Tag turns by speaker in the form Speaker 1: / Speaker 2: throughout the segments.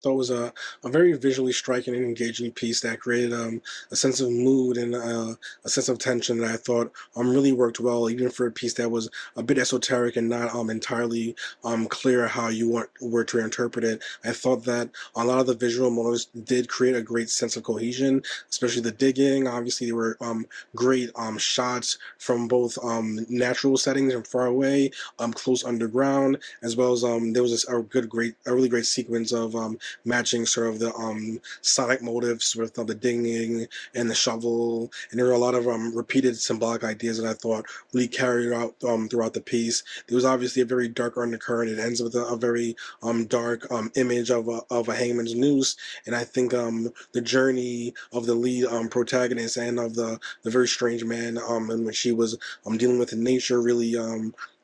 Speaker 1: thought it was a very visually striking and engaging piece that created a sense of mood and a sense of tension that I thought really worked well, even for a piece that was a bit esoteric and not entirely clear how you were to interpret it. I thought that a lot of the visual motives did create a great sense of cohesion, especially the digging. Obviously, there were great shots from both natural settings and far away, close underground, as well as there was a really great sequence of matching sort of the sonic motifs with the dinging and the shovel. And there were a lot of repeated symbolic ideas that I thought really carried out throughout the piece. There was obviously a very dark undercurrent. It ends with a very dark image of a hangman's noose. And I think the journey of the lead protagonist and of the very strange man and when she was dealing with in nature really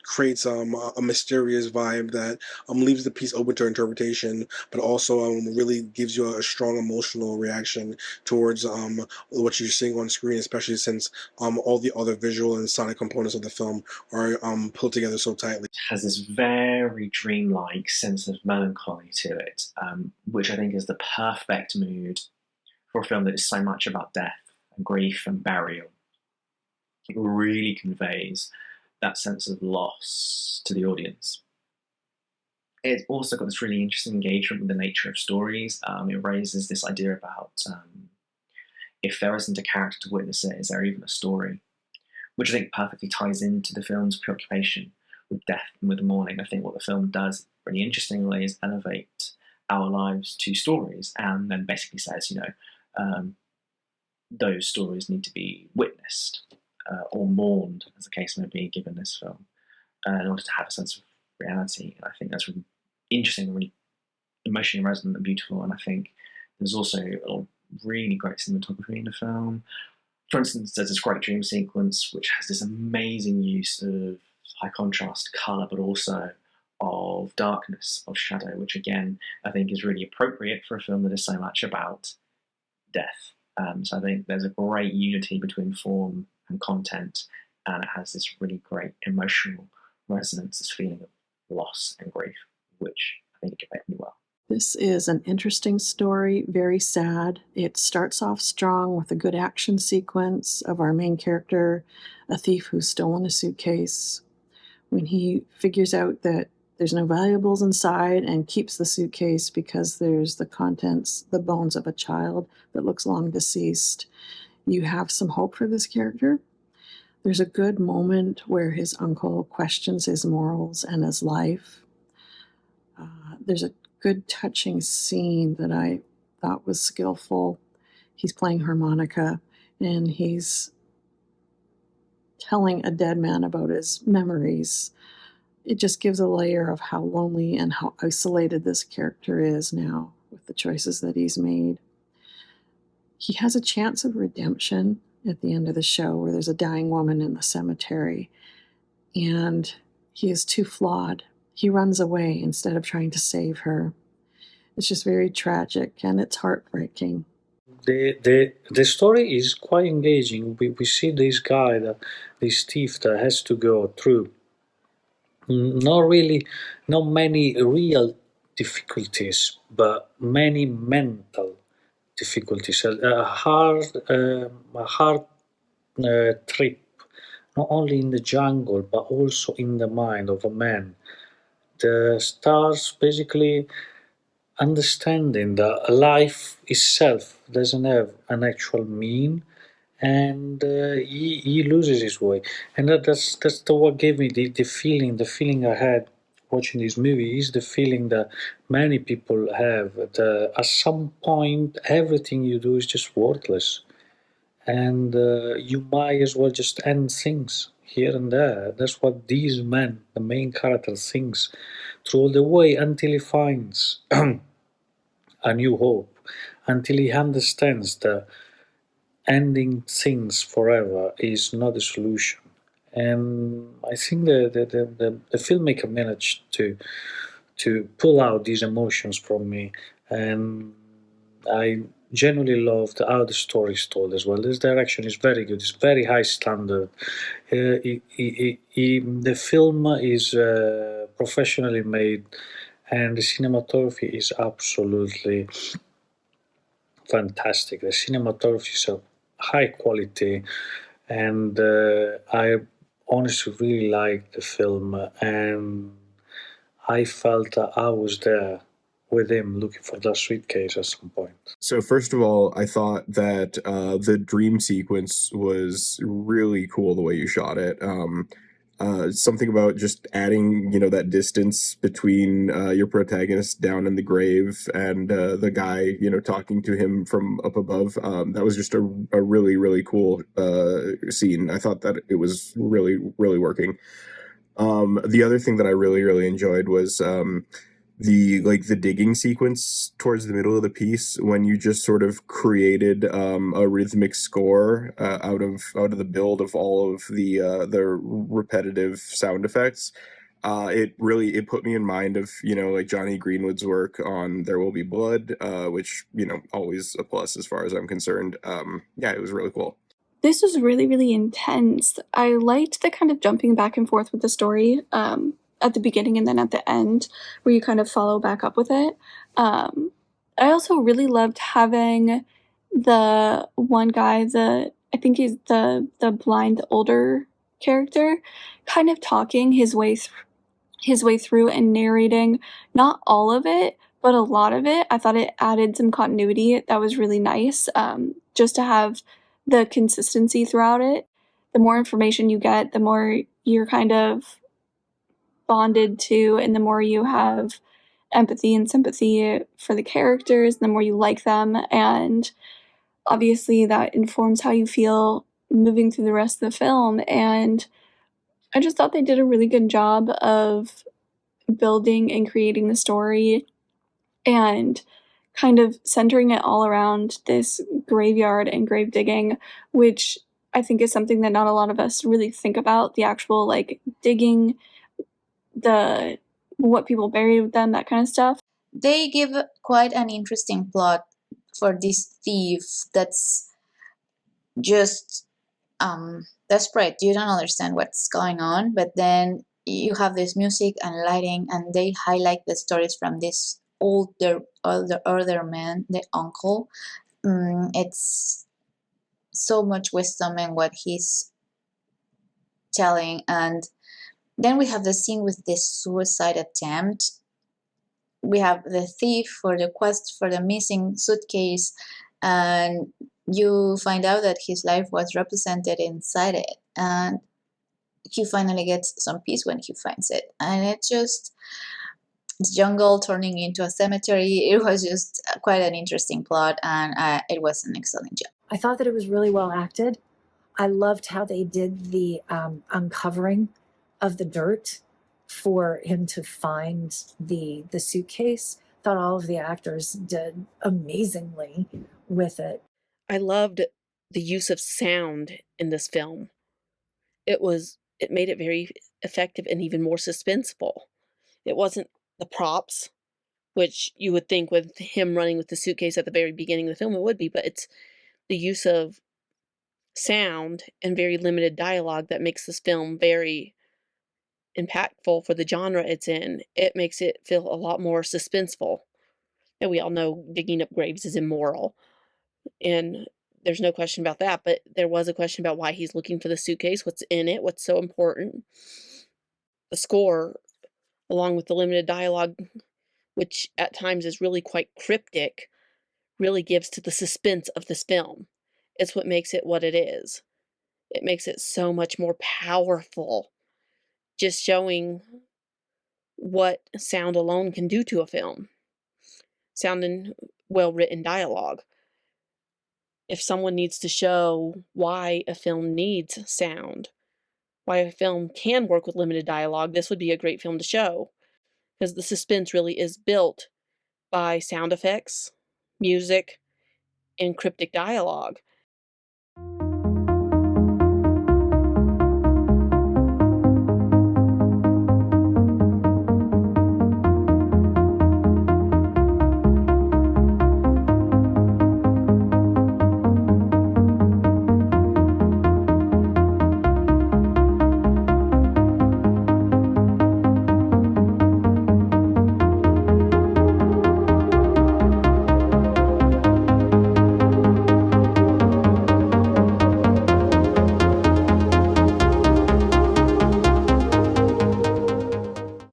Speaker 1: creates a mysterious vibe that leaves the piece open to interpretation, but also really gives you a strong emotional reaction towards what you're seeing on screen, especially since all the other visual and sonic components of the film are pulled together so tightly.
Speaker 2: Has this very dreamlike sense of melancholy to it, which I think is the perfect mood for a film that is so much about death and grief and burial. It really conveys that sense of loss to the audience. It's also got this really interesting engagement with the nature of stories. It raises this idea about if there isn't a character to witness it, is there even a story? Which I think perfectly ties into the film's preoccupation with death and with mourning. I think what the film does really interestingly is elevate our lives to stories and then basically says, those stories need to be witnessed or mourned, as the case may be, given this film, in order to have a sense of reality. And I think that's really interesting and really emotionally resonant and beautiful. And I think there's also a really great cinematography in the film. For instance, there's this great dream sequence which has this amazing use of high contrast colour, but also of darkness, of shadow, which again I think is really appropriate for a film that is so much about death. So I think there's a great unity between form and content, and it has this really great emotional resonance, this feeling of loss and grief, which I think it conveyed really well.
Speaker 3: This is an interesting story, very sad. It starts off strong with a good action sequence of our main character, a thief who's stolen a suitcase. When he figures out that there's no valuables inside and keeps the suitcase because there's the contents, the bones of a child that looks long deceased, you have some hope for this character. There's a good moment where his uncle questions his morals and his life. There's a good touching scene that I thought was skillful. He's playing harmonica and he's telling a dead man about his memories. It just gives a layer of how lonely and how isolated this character is now with the choices that he's made. He has a chance of redemption at the end of the show where there's a dying woman in the cemetery and he is too flawed. He runs away instead of trying to save her. It's just very tragic and it's heartbreaking.
Speaker 4: The story is quite engaging. We see this guy, this thief that has to go through not many real difficulties, but many mental difficulties. A hard trip, not only in the jungle, but also in the mind of a man. The stars basically understanding that life itself doesn't have an actual mean, and he loses his way, and that's what gave me the feeling I had watching this movie is the feeling that many people have that at some point everything you do is just worthless, and you might as well just end things here and there. That's what these men, the main character, thinks through all the way until he finds a new hope, until he understands that ending things forever is not a solution. And I think the filmmaker managed to pull out these emotions from me, and I genuinely loved how the story is told as well. This direction is very good. It's very high standard. The film is professionally made, and the cinematography is absolutely fantastic. The cinematography is of high quality, and I honestly really liked the film, and I felt that I was there with him looking for that suitcase at some point.
Speaker 5: So first of all, I thought that the dream sequence was really cool the way you shot it. Something about just adding, that distance between your protagonist down in the grave and the guy, talking to him from up above. That was just a really, really cool scene. I thought that it was really, really working. The other thing that I really, really enjoyed was the digging sequence towards the middle of the piece when you just sort of created a rhythmic score out of the build of all of the repetitive sound effects. It put me in mind of like Johnny Greenwood's work on There Will Be Blood, which always a plus as far as I'm concerned. Yeah, it was really cool.
Speaker 6: This was really, really intense. I liked the kind of jumping back and forth with the story at the beginning and then at the end, where you kind of follow back up with it. I also really loved having the one guy, I think he's the blind older character, kind of talking his way through and narrating not all of it, but a lot of it. I thought it added some continuity that was really nice, just to have the consistency throughout it. The more information you get, the more you're kind of bonded to, and the more you have empathy and sympathy for the characters, the more you like them, and obviously that informs how you feel moving through the rest of the film. And I just thought they did a really good job of building and creating the story and kind of centering it all around this graveyard and grave digging, which I think is something that not a lot of us really think about, the actual like digging, the what people buried with them, that kind of stuff.
Speaker 7: They give quite an interesting plot for this thief that's just desperate. You don't understand what's going on, but then you have this music and lighting, and they highlight the stories from this older man, the uncle. It's so much wisdom in what he's telling. And then we have the scene with this suicide attempt. We have the thief for the quest for the missing suitcase, and you find out that his life was represented inside it, and he finally gets some peace when he finds it. And it's just jungle turning into a cemetery. It was just quite an interesting plot, and it was an excellent job.
Speaker 8: I thought that it was really well acted. I loved how they did the uncovering of the dirt for him to find the suitcase. Thought all of the actors did amazingly with it.
Speaker 9: I loved the use of sound in this film. It made it very effective and even more suspenseful. It wasn't the props, which you would think with him running with the suitcase at the very beginning of the film it would be, but it's the use of sound and very limited dialogue that makes this film very impactful for the genre it's in. It makes it feel a lot more suspenseful. And we all know digging up graves is immoral, and there's no question about that, but there was a question about why he's looking for the suitcase, what's in it, what's so important. The score, along with the limited dialogue, which at times is really quite cryptic, really gives to the suspense of this film. It's what makes it what it is. It makes it so much more powerful, just showing what sound alone can do to a film. Sound and well-written dialogue. If someone needs to show why a film needs sound, why a film can work with limited dialogue, this would be a great film to show, because the suspense really is built by sound effects, music, and cryptic dialogue.